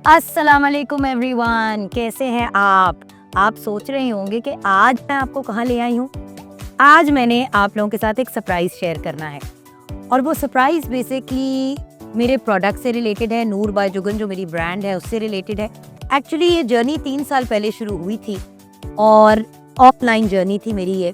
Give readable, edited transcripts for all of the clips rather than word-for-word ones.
अस्सलाम वालेकुम एवरीवन, कैसे हैं आप सोच रहे होंगे कि आज मैं आपको कहाँ ले आई हूँ। आज मैंने आप लोगों के साथ एक सरप्राइज़ शेयर करना है और वो सरप्राइज़ बेसिकली मेरे प्रोडक्ट से रिलेटेड है। नूर बाय जुगन जो मेरी ब्रांड है उससे रिलेटेड है। एक्चुअली ये जर्नी 3 साल पहले शुरू हुई थी और ऑफलाइन जर्नी थी मेरी ये,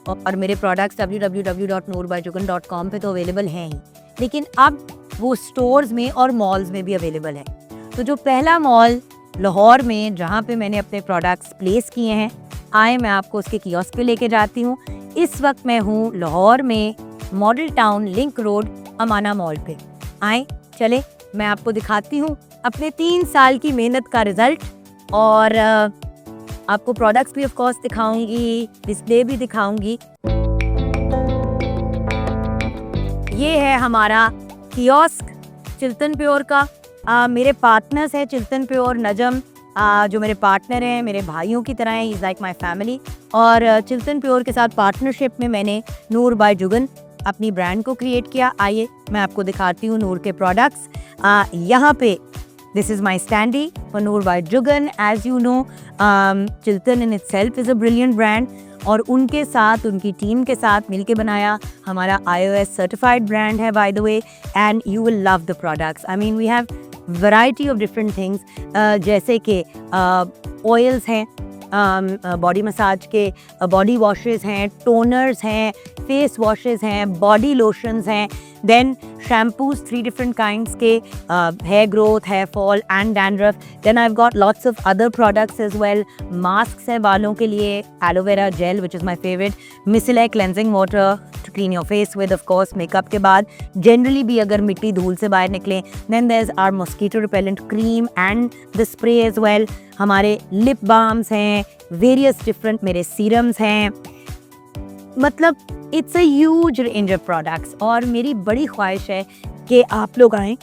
और मेरे प्रोडक्ट्स www.noorbyjugan.com पे तो अवेलेबल हैं ही, लेकिन अब वो स्टोर्स में और मॉल्स में भी अवेलेबल है। तो जो पहला मॉल लाहौर में जहाँ पे मैंने अपने प्रोडक्ट्स प्लेस किए हैं, आए मैं आपको उसके कियोस्क पे लेके जाती हूँ। इस वक्त मैं हूँ लाहौर में model town link road Amana mall पे। आए चले मैं आपको दिखाती हूँ अपने 3 साल की मेहनत का रिजल्ट, और आपको प्रोडक्ट्स भी ऑफ कोर्स दिखाऊंगी, डिस्प्ले भी दिखाऊंगी। ये है हमारा कियोस्क चिल्तन प्योर का। मेरे पार्टनर्स हैं चिल्तन प्योर, नजम जो मेरे पार्टनर हैं मेरे भाइयों की तरह हैं, इज़ लाइक माय फैमिली। और चिल्तन प्योर के साथ पार्टनरशिप में मैंने नूर बाय जुगन अपनी ब्रांड को क्रिएट किया। आइए मैं आपको दिखाती हूँ नूर के प्रोडक्ट्स। यहाँ पे this is my standee for Noor by Jugan. As you know Chiltan in itself is a brilliant brand, और उनके साथ उनकी टीम के साथ मिलके बनाया हमारा iOS सर्टिफाइड ब्रांड है by the way, and you will love the products. I mean we have variety of different things, जैसे कि ऑयल्स हैं, बॉडी मसाज के बॉडी वॉशेस हैं, टोनर्स हैं, फेस वॉशेस हैं, बॉडी लोशंस हैं, देन शैम्पूज 3 डिफरेंट काइंड्स के, hair growth, hair fall and dandruff. Then I have got lots of other products as well. Mask हैं बालों के लिए, aloe vera gel which is my favourite, micellar cleansing water to clean your face with, of course makeup के बाद generally भी अगर मिट्टी धूल से बाहर निकलें। Then there is our mosquito repellent cream and the spray as well. हमारे लिप बाम्स हैं, वेरियस डिफरेंट मेरे सीरम्स हैं, मतलब it's a huge range of products. और मेरी बड़ी ख्वाहिश है कि आप लोग आएँ,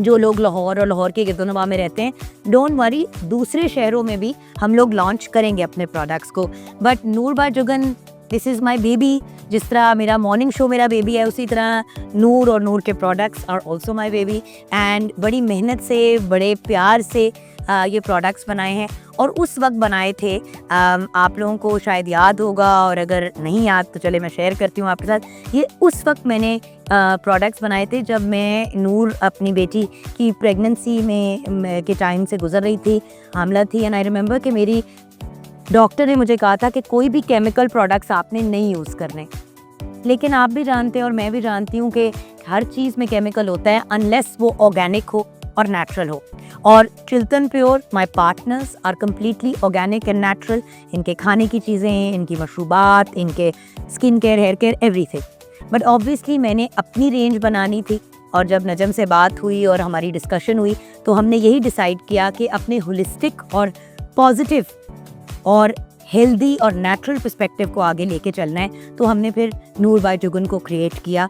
जो लोग लाहौर और लाहौर के गिरदोनवा में रहते हैं। डोंट वरी, दूसरे शहरों में भी हम लोग लॉन्च करेंगे अपने प्रोडक्ट्स को, but Noor by Jugan this is my baby. जिस तरह मेरा मॉर्निंग शो मेरा बेबी है, उसी तरह नूर और नूर के products are also my baby. And बड़ी मेहनत से, बड़े प्यार से ये प्रोडक्ट्स बनाए हैं, और उस वक्त बनाए थे। आप लोगों को शायद याद होगा, और अगर नहीं याद तो चले मैं शेयर करती हूँ आपके साथ। ये उस वक्त मैंने प्रोडक्ट्स बनाए थे जब मैं नूर अपनी बेटी की प्रेगनेंसी में के टाइम से गुजर रही थी, हामला थी। एंड आई रिमेंबर कि मेरी डॉक्टर ने मुझे कहा था कि कोई भी केमिकल प्रोडक्ट्स आपने नहीं यूज़ करने, लेकिन आप भी जानते हैं और मैं भी जानती हूँ कि हर चीज़ में केमिकल होता है अनलेस वो ऑर्गेनिक हो और नेचुरल हो। और Chiltan pure my partners are completely organic and natural. इनके खाने की चीज़ें, इनकी मशरूबात, इनके skin care, hair care, everything. But obviously मैंने अपनी रेंज बनानी थी, और जब नजम से बात हुई और हमारी डिस्कशन हुई तो हमने यही डिसाइड किया कि अपने होलिस्टिक और पॉजिटिव और हेल्दी और नेचुरल पर्सपेक्टिव को आगे लेके चलना है। तो हमने फिर नूर बाय जुगन को क्रिएट किया,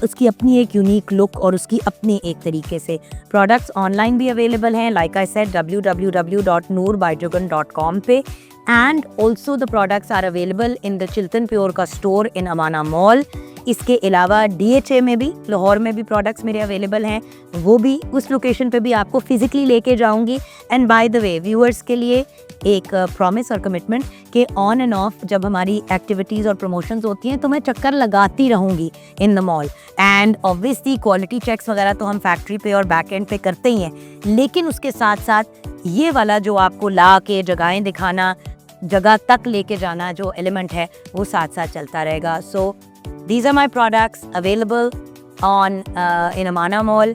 उसकी अपनी एक यूनिक लुक और उसकी अपनी एक तरीके से। प्रोडक्ट्स ऑनलाइन भी अवेलेबल हैं, लाइक आई सेड www.noorbyjugan.com पे, and also the products are available in the Chiltan pure का स्टोर इन अमाना मॉल। इसके अलावा DHA में भी, लाहौर में भी प्रोडक्ट्स मेरे अवेलेबल हैं, वो भी उस लोकेशन पे भी आपको फिजिकली लेके जाऊंगी। And bye the way viewers के लिए एक प्रॉमिस और कमिटमेंट कि ऑन एंड ऑफ जब हमारी एक्टिविटीज़ और प्रमोशंस होती हैं तो मैं चक्कर लगाती रहूँगी in the mall. And obviously quality checks वगैरह तो हम फैक्ट्री पे और बैक एंड पे करते ही हैं, लेकिन उसके साथ साथ ये वाला जो आपको ला के जगहें दिखाना, जगह तक लेके जाना जो एलिमेंट है, वो साथ साथ चलता रहेगा। सो these are my products available on in Amana Mall.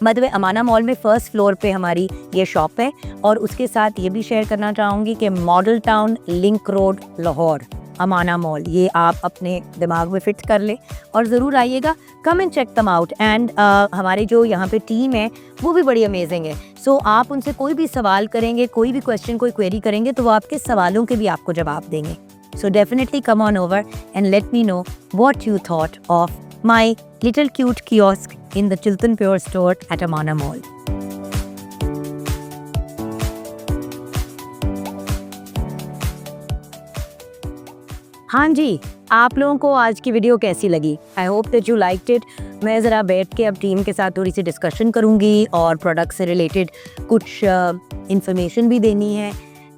मतलब अमाना मॉल में फर्स्ट फ्लोर पे हमारी ये शॉप है, और उसके साथ ये भी शेयर करना चाहूँगी कि model town link road Lahore Amana mall, ये आप अपने दिमाग में फिट कर ले और ज़रूर आइएगा। Come and check them out. And हमारी जो यहाँ पे टीम है वो भी बड़ी अमेजिंग है। सो आप उनसे कोई भी सवाल करेंगे, कोई भी क्वेश्चन, कोई क्वेरी करेंगे तो वो आपके सवालों के भी आपको जवाब देंगे। So definitely come on over and let me know what you thought of my little cute kiosk in the Chiltern Pure store at Amana Mall. हाँ जी, आप लोगों को आज की वीडियो कैसी लगी? I hope that you liked it. मैं ज़रा बैठ के अब टीम के साथ थोड़ी सी डिस्कशन करूँगी और प्रोडक्ट से रिलेटेड कुछ इंफॉर्मेशन भी देनी है।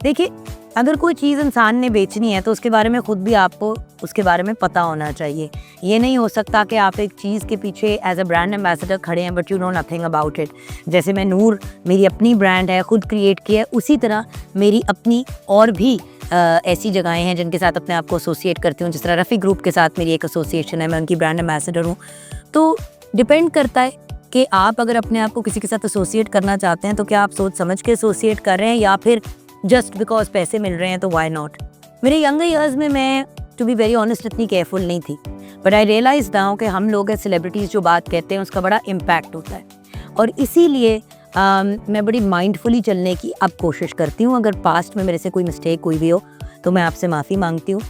देखिए, अगर कोई चीज़ इंसान ने बेचनी है तो उसके बारे में ख़ुद भी आपको उसके बारे में पता होना चाहिए। ये नहीं हो सकता कि आप एक चीज़ के पीछे एज अ ब्रांड एम्बेसडर खड़े हैं but you know nothing about it. जैसे मैं नूर, मेरी अपनी ब्रांड है, ख़ुद क्रिएट की है, उसी तरह मेरी अपनी और भी ऐसी जगहें हैं जिनके साथ अपने आप को एसोसिएट करती हूँ। जिस तरह रफ़ी ग्रुप के साथ मेरी एक एसोसिएशन है, मैं उनकी ब्रांड एम्बेसडर हूँ। तो डिपेंड करता है कि आप अगर अपने आप को किसी के साथ एसोसिएट करना चाहते हैं तो क्या आप सोच समझ के एसोसिएट कर रहे हैं या फिर जस्ट बिकॉज पैसे मिल रहे हैं तो वाई नॉट। मेरे यंगर ईयर्स में मैं टू बी वेरी ऑनेस्ट इतनी केयरफुल नहीं थी, बट आई रियलाइज नाउ कि हम लोग सेलिब्रिटीज़ जो बात कहते हैं उसका बड़ा इम्पैक्ट होता है और इसीलिए मैं बड़ी माइंडफुली चलने की अब कोशिश करती हूँ। अगर पास्ट में मेरे से कोई मिस्टेक हुई भी हो तो मैं आपसे माफ़ी मांगती हूँ।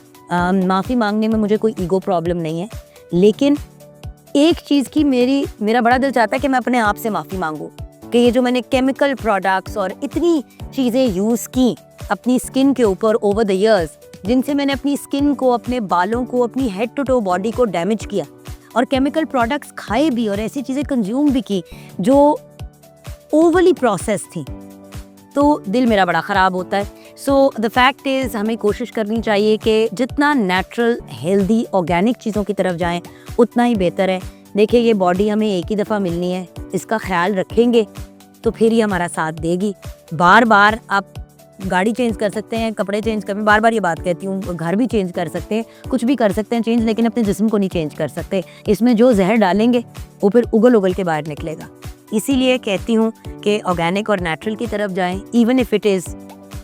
माफ़ी मांगने में मुझे कोई ईगो प्रॉब्लम नहीं है, लेकिन एक चीज़ की मेरा बड़ा दिल चाहता है कि मैं अपने आप से माफ़ी मांगूँ कि ये जो मैंने केमिकल प्रोडक्ट्स और इतनी चीज़ें यूज़ की अपनी स्किन के ऊपर ओवर द ईयर्स, जिनसे मैंने अपनी स्किन को, अपने बालों को, अपनी हेड टू टो बॉडी को डैमेज किया और केमिकल प्रोडक्ट्स खाए भी और ऐसी चीज़ें कंज्यूम भी की जो ओवरली प्रोसेस थी, तो दिल मेरा बड़ा ख़राब होता है। सो द फैक्ट इज़ हमें कोशिश करनी चाहिए कि जितना नेचुरल, हेल्दी, ऑर्गेनिक चीज़ों की तरफ जाएं उतना ही बेहतर है। देखिए, ये बॉडी हमें एक ही दफ़ा मिलनी है, इसका ख्याल रखेंगे तो फिर ही हमारा साथ देगी। बार बार आप गाड़ी चेंज कर सकते हैं, कपड़े चेंज कर, बार बार ये बात कहती हूँ, घर भी चेंज कर सकते हैं, कुछ भी कर सकते हैं चेंज, लेकिन अपने जिस्म को नहीं चेंज कर सकते। इसमें जो जहर डालेंगे वो फिर उगल उगल के बाहर निकलेगा। इसीलिए कहती हूँ कि ऑर्गेनिक और नेचुरल की तरफ जाएं, even if it is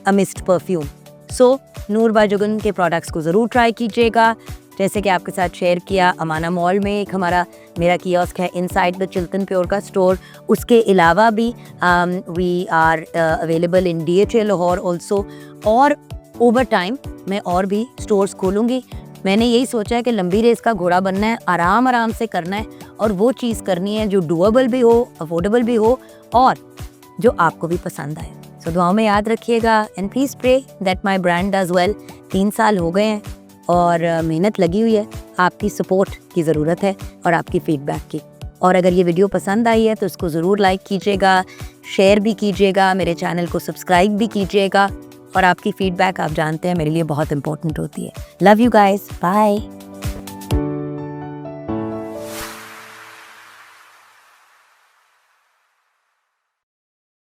a mist perfume. So Noor by Jugan के प्रोडक्ट्स को ज़रूर ट्राई कीजिएगा। जैसे कि आपके साथ शेयर किया, अमाना मॉल में एक मेरा कियोस्क है इनसाइड द चिल्तन प्योर का स्टोर। उसके अलावा भी we are available in DHA Lahore also, और ओवर टाइम मैं और भी स्टोर्स खोलूँगी। मैंने यही सोचा है कि लंबी रेस का घोड़ा बनना है, आराम आराम से करना है और वो चीज़ करनी है जो डूएबल भी हो, अफोर्डेबल भी हो और जो आपको भी पसंद आए। सो दुआओं में याद रखिएगा and please pray that my brand does well. 3 साल हो गए हैं और मेहनत लगी हुई है। आपकी सपोर्ट की ज़रूरत है और आपकी फ़ीडबैक की। और अगर ये वीडियो पसंद आई है तो इसको ज़रूर लाइक कीजिएगा, शेयर भी कीजिएगा, मेरे चैनल को सब्सक्राइब भी कीजिएगा और आपकी फ़ीडबैक आप जानते हैं मेरे लिए बहुत इंपॉर्टेंट होती है। Love you guys, bye.